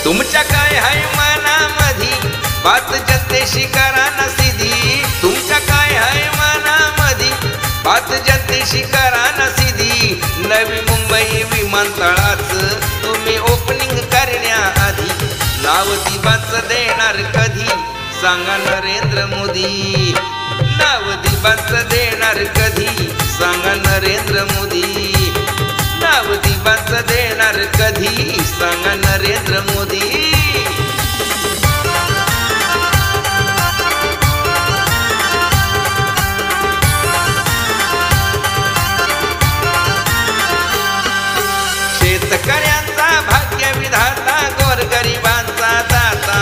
तुमच्या काय हाय मनामधी बात जनतेशी करा ना सिधी. तुमच्या काय हाय मनामधी बात जनतेशी करा ना सिधी. नवी मुंबई विमानतळाचं तुम्ही ओपनिंग करण्याआधी नाव दिबाचं देणार कधी सांगा नरेंद्र मोदी. नाव दिबाचं देणार कधी सांगा नरेंद्र मोदी. नाव दिबाचं देणार कधी सांगा नरेंद्र मोदी. शेतकऱ्यांचा भाग्य विधाता गोरगरिबांचा दाता.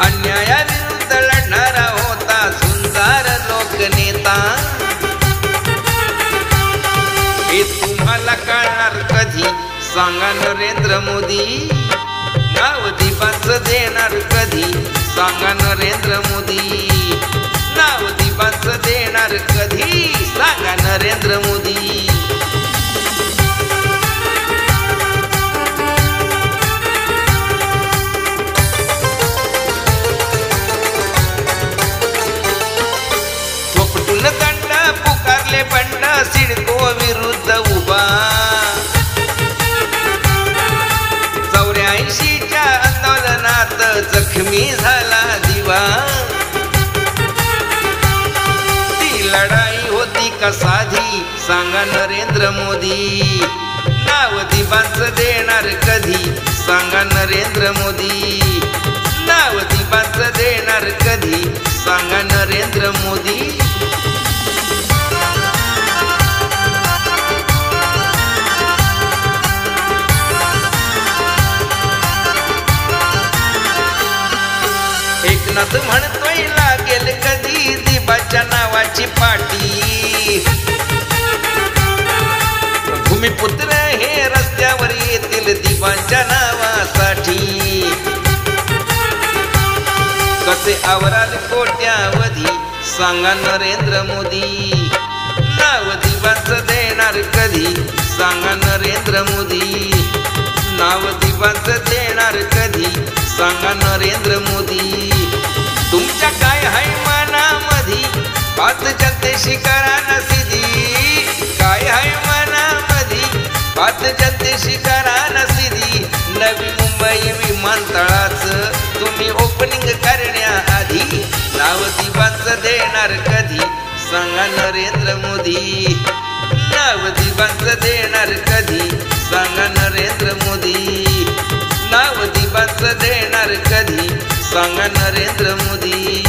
अन्यायाविरुद्ध लढणारा होता सुंदर लोकनेता. हे तुम्हाला कळणार कधी सांगा नरेंद्र मोदी. नाव दिबाचं देणार कधी सांगा नरेंद्र मोदी. नाव दिबाचं देणार कधी सांगा नरेंद्र मोदी. थोपटून दंड पुकारले बंड सिडको विरुद्ध उभा. 84च्या आंदोलनात जखमी झाला दिवा. ती लढाई होती का साधी सांगा नरेंद्र मोदी. नाव दिबाचं देणार कधी सांगा नरेंद्र मोदी. नाव दिबाचं देणार कधी सांगा नरेंद्र मोदी. एकनाथ म्हणतोय लागेल कधी दिबाच्या नावाची पाटी. भूमिपुत्र हे रस्त्यावर येतील दिबाच्या नावासाठी. कसे आवराल कोट्यावधी सांगा नरेंद्र मोदी. नाव दिबाचं देणार कधी सांगा नरेंद्र मोदी. नाव दिबाचं देणार कधी सांगा नरेंद्र मोदी. तुमच्या काय हाय मनामधी बात जनतेशी करा ना सिधी. काय हाय मनामधी बात जनतेशी करा ना सिधी. नवी मुंबई विमानतळाचं तुम्ही ओपनिंग करण्याआधी नाव दिबाचं देणार कधी सांगा नरेंद्र मोदी. नाव दिबाचं देणार कधी सांगा नरेंद्र मोदी. नाव दिबाचं देणार कधी सांगा नरेंद्र मोदी.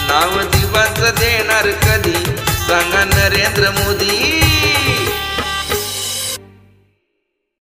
नाव दिबाचं देणार कधी सांगा नरेंद्र मोदी.